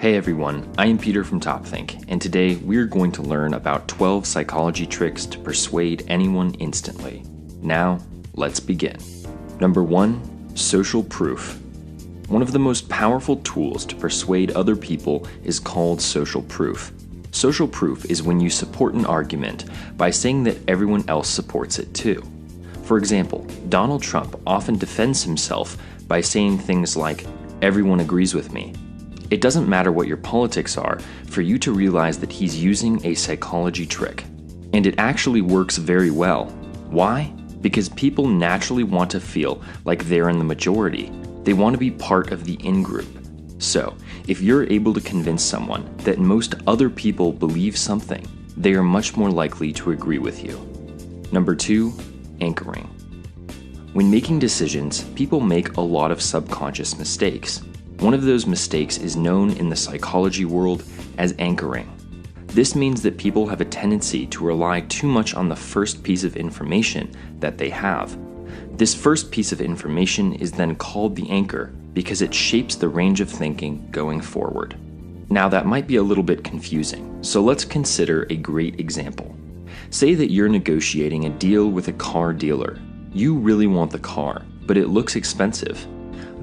Hey everyone, I am Peter from TopThink, and today we're going to learn about 12 psychology tricks to persuade anyone instantly. Now, let's begin. Number 1, social proof. One of the most powerful tools to persuade other people is called social proof. Social proof is when you support an argument by saying that everyone else supports it too. For example, Donald Trump often defends himself by saying things like, "Everyone agrees with me." It doesn't matter what your politics are for you to realize that he's using a psychology trick. And it actually works very well. Why? Because people naturally want to feel like they're in the majority. They want to be part of the in-group. So, if you're able to convince someone that most other people believe something, they are much more likely to agree with you. Number 2, anchoring. When making decisions, people make a lot of subconscious mistakes. One of those mistakes is known in the psychology world as anchoring. This means that people have a tendency to rely too much on the first piece of information that they have. This first piece of information is then called the anchor because it shapes the range of thinking going forward. Now that might be a little bit confusing, so let's consider a great example. Say that you're negotiating a deal with a car dealer. You really want the car, but it looks expensive.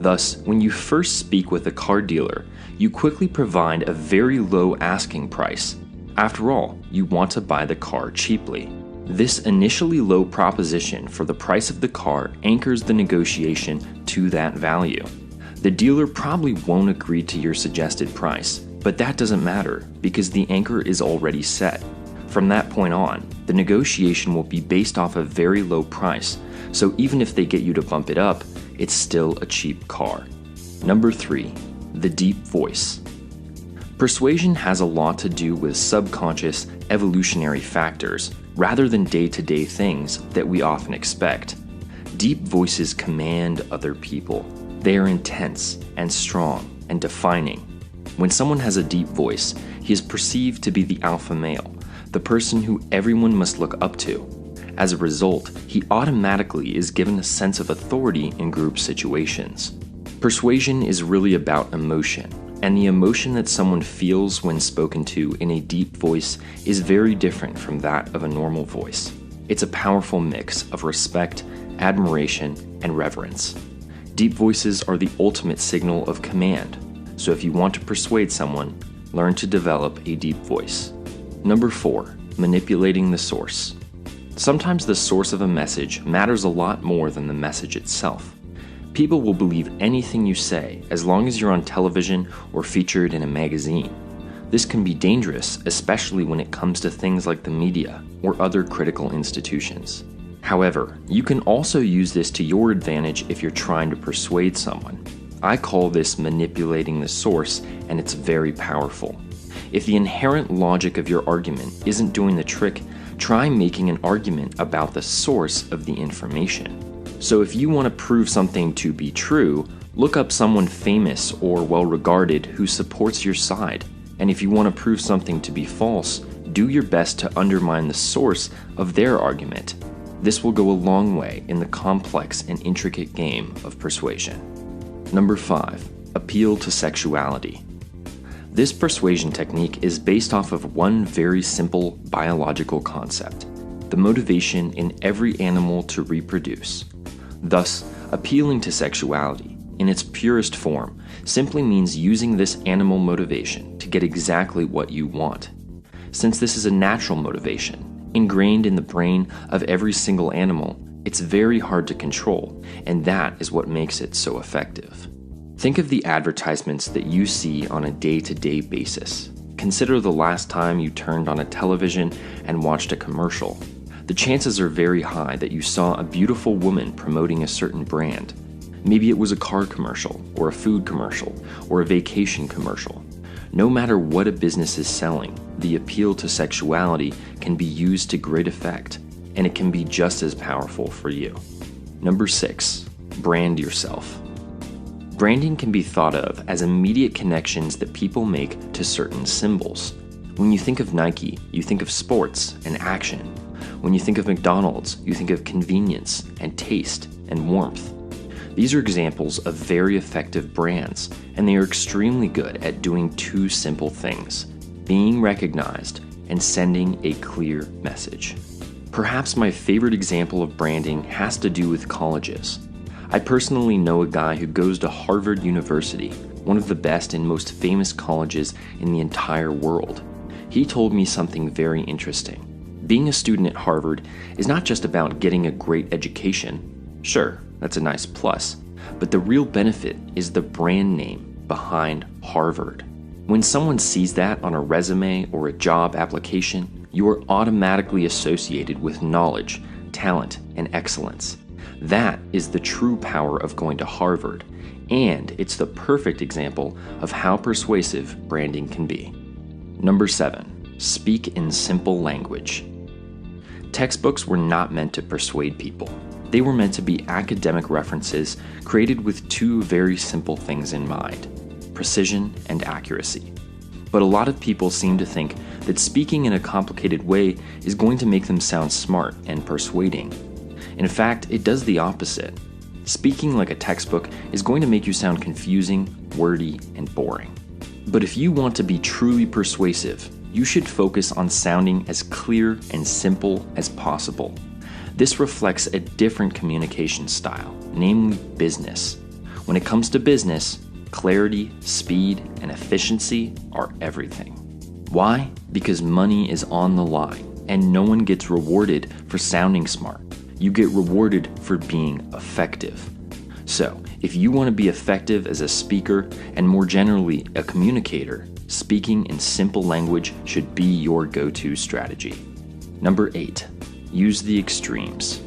Thus, when you first speak with a car dealer, you quickly provide a very low asking price. After all, you want to buy the car cheaply. This initially low proposition for the price of the car anchors the negotiation to that value. The dealer probably won't agree to your suggested price, but that doesn't matter because the anchor is already set. From that point on, the negotiation will be based off a very low price, so even if they get you to bump it up, it's still a cheap car. Number 3, the deep voice. Persuasion has a lot to do with subconscious, evolutionary factors rather than day-to-day things that we often expect. Deep voices command other people. They are intense and strong and defining. When someone has a deep voice, he is perceived to be the alpha male, the person who everyone must look up to. As a result, he automatically is given a sense of authority in group situations. Persuasion is really about emotion, and the emotion that someone feels when spoken to in a deep voice is very different from that of a normal voice. It's a powerful mix of respect, admiration, and reverence. Deep voices are the ultimate signal of command, so if you want to persuade someone, learn to develop a deep voice. Number 4, manipulating the source. Sometimes the source of a message matters a lot more than the message itself. People will believe anything you say as long as you're on television or featured in a magazine. This can be dangerous, especially when it comes to things like the media or other critical institutions. However, you can also use this to your advantage if you're trying to persuade someone. I call this manipulating the source, and it's very powerful. If the inherent logic of your argument isn't doing the trick, try making an argument about the source of the information. So if you want to prove something to be true, look up someone famous or well-regarded who supports your side. And if you want to prove something to be false, do your best to undermine the source of their argument. This will go a long way in the complex and intricate game of persuasion. Number 5, appeal to sexuality. This persuasion technique is based off of one very simple biological concept: the motivation in every animal to reproduce. Thus, appealing to sexuality, in its purest form, simply means using this animal motivation to get exactly what you want. Since this is a natural motivation, ingrained in the brain of every single animal, it's very hard to control, and that is what makes it so effective. Think of the advertisements that you see on a day-to-day basis. Consider the last time you turned on a television and watched a commercial. The chances are very high that you saw a beautiful woman promoting a certain brand. Maybe it was a car commercial, or a food commercial, or a vacation commercial. No matter what a business is selling, the appeal to sexuality can be used to great effect, and it can be just as powerful for you. Number 6, brand yourself. Branding can be thought of as immediate connections that people make to certain symbols. When you think of Nike, you think of sports and action. When you think of McDonald's, you think of convenience and taste and warmth. These are examples of very effective brands, and they are extremely good at doing two simple things: being recognized and sending a clear message. Perhaps my favorite example of branding has to do with colleges. I personally know a guy who goes to Harvard University, one of the best and most famous colleges in the entire world. He told me something very interesting. Being a student at Harvard is not just about getting a great education. Sure, that's a nice plus, but the real benefit is the brand name behind Harvard. When someone sees that on a resume or a job application, you are automatically associated with knowledge, talent, and excellence. That is the true power of going to Harvard, and it's the perfect example of how persuasive branding can be. Number 7, speak in simple language. Textbooks were not meant to persuade people. They were meant to be academic references created with two very simple things in mind: precision and accuracy. But a lot of people seem to think that speaking in a complicated way is going to make them sound smart and persuading. In fact, it does the opposite. Speaking like a textbook is going to make you sound confusing, wordy, and boring. But if you want to be truly persuasive, you should focus on sounding as clear and simple as possible. This reflects a different communication style, namely business. When it comes to business, clarity, speed, and efficiency are everything. Why? Because money is on the line, and no one gets rewarded for sounding smart. You get rewarded for being effective. So, if you want to be effective as a speaker and more generally a communicator, speaking in simple language should be your go-to strategy. Number 8, use the extremes.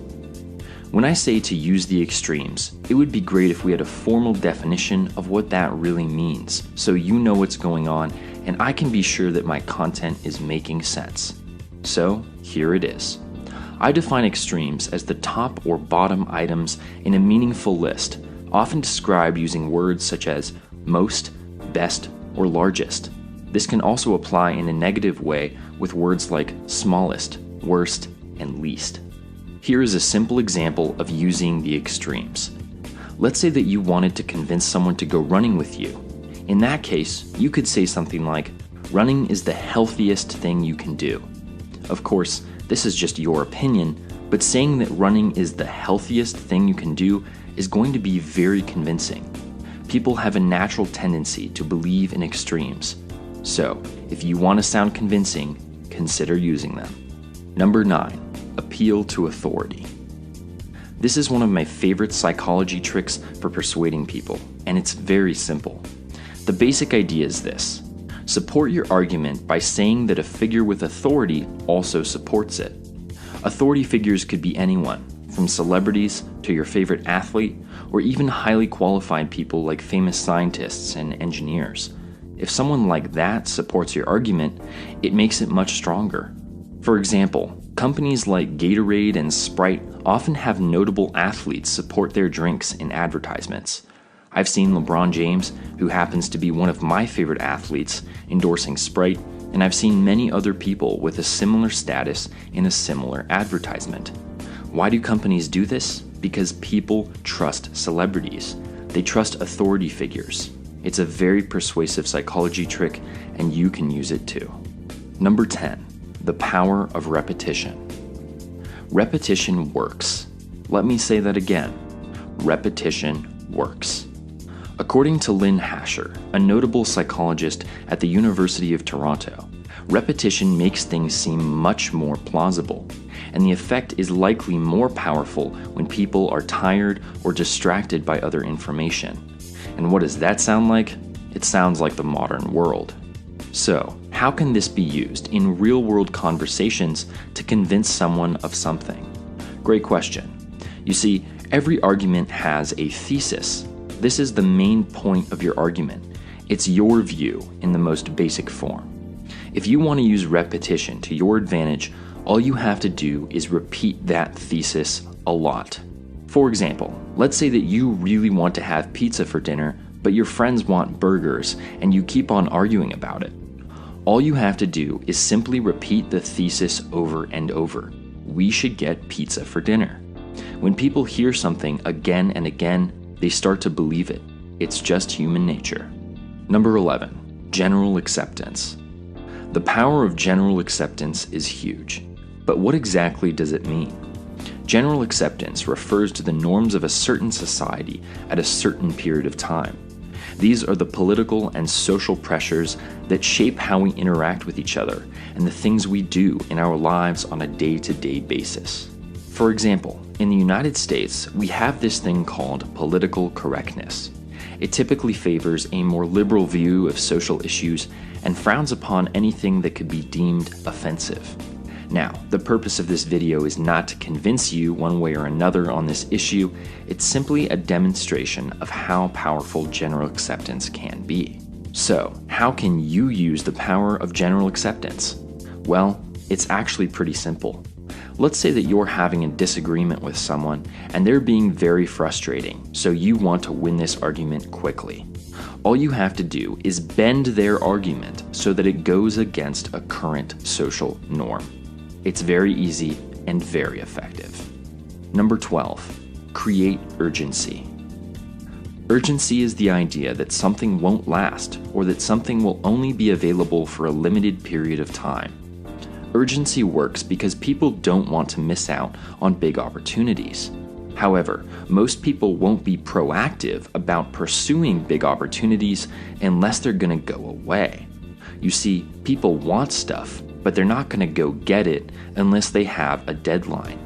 When I say to use the extremes, it would be great if we had a formal definition of what that really means, so you know what's going on and I can be sure that my content is making sense. So, here it is. I define extremes as the top or bottom items in a meaningful list, often described using words such as most, best, or largest. This can also apply in a negative way with words like smallest, worst, and least. Here is a simple example of using the extremes. Let's say that you wanted to convince someone to go running with you. In that case, you could say something like, running is the healthiest thing you can do. Of course, this is just your opinion, but saying that running is the healthiest thing you can do is going to be very convincing. People have a natural tendency to believe in extremes. So, if you want to sound convincing, consider using them. Number 9, appeal to authority. This is one of my favorite psychology tricks for persuading people, and it's very simple. The basic idea is this: support your argument by saying that a figure with authority also supports it. Authority figures could be anyone, from celebrities to your favorite athlete, or even highly qualified people like famous scientists and engineers. If someone like that supports your argument, it makes it much stronger. For example, companies like Gatorade and Sprite often have notable athletes support their drinks in advertisements. I've seen LeBron James, who happens to be one of my favorite athletes, endorsing Sprite, and I've seen many other people with a similar status in a similar advertisement. Why do companies do this? Because people trust celebrities. They trust authority figures. It's a very persuasive psychology trick, and you can use it too. Number 10, the power of repetition. Repetition works. Let me say that again. Repetition works. According to Lynn Hasher, a notable psychologist at the University of Toronto, repetition makes things seem much more plausible, and the effect is likely more powerful when people are tired or distracted by other information. And what does that sound like? It sounds like the modern world. So, how can this be used in real-world conversations to convince someone of something? Great question. You see, every argument has a thesis. This is the main point of your argument. It's your view in the most basic form. If you want to use repetition to your advantage, all you have to do is repeat that thesis a lot. For example, let's say that you really want to have pizza for dinner, but your friends want burgers, and you keep on arguing about it. All you have to do is simply repeat the thesis over and over. We should get pizza for dinner. When people hear something again and again, They start to believe it. It's just human nature. Number 11, general acceptance. The power of general acceptance is huge. But what exactly does it mean? General acceptance refers to the norms of a certain society at a certain period of time. These are the political and social pressures that shape how we interact with each other and the things we do in our lives on a day-to-day basis. For example, in the United States, we have this thing called political correctness. It typically favors a more liberal view of social issues and frowns upon anything that could be deemed offensive. Now, the purpose of this video is not to convince you one way or another on this issue. It's simply a demonstration of how powerful general acceptance can be. So, how can you use the power of general acceptance? Well, it's actually pretty simple. Let's say that you're having a disagreement with someone and they're being very frustrating, so you want to win this argument quickly. All you have to do is bend their argument so that it goes against a current social norm. It's very easy and very effective. Number 12, create urgency. Urgency is the idea that something won't last or that something will only be available for a limited period of time. Urgency works because people don't want to miss out on big opportunities. However, most people won't be proactive about pursuing big opportunities unless they're going to go away. You see, people want stuff, but they're not going to go get it unless they have a deadline.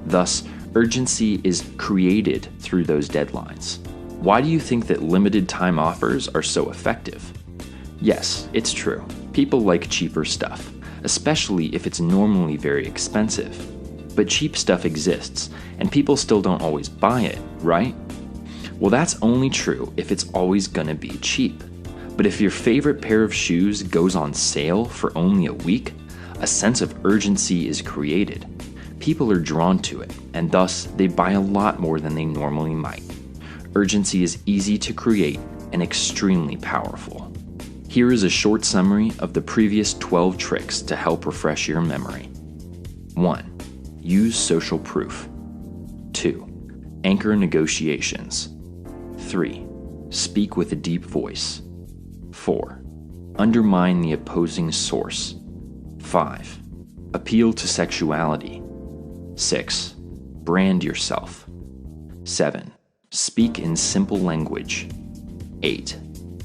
Thus, urgency is created through those deadlines. Why do you think that limited time offers are so effective? Yes, it's true. People like cheaper stuff, especially if it's normally very expensive. But cheap stuff exists, and people still don't always buy it, right? Well, that's only true if it's always going to be cheap. But if your favorite pair of shoes goes on sale for only a week, a sense of urgency is created. People are drawn to it, and thus they buy a lot more than they normally might. Urgency is easy to create and extremely powerful. Here is a short summary of the previous 12 tricks to help refresh your memory. 1. Use social proof. 2. Anchor negotiations. 3. Speak with a deep voice. 4. Undermine the opposing source. 5. Appeal to sexuality. 6. Brand yourself. 7. Speak in simple language. 8.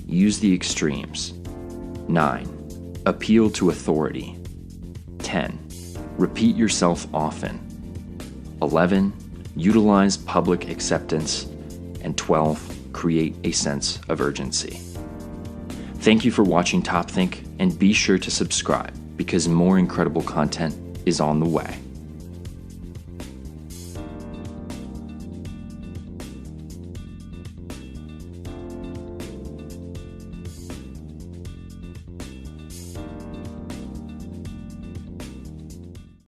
Use the extremes. 9. Appeal to authority. 10. Repeat yourself often. 11. Utilize public acceptance. And 12. Create a sense of urgency. Thank you for watching TopThink, and be sure to subscribe because more incredible content is on the way.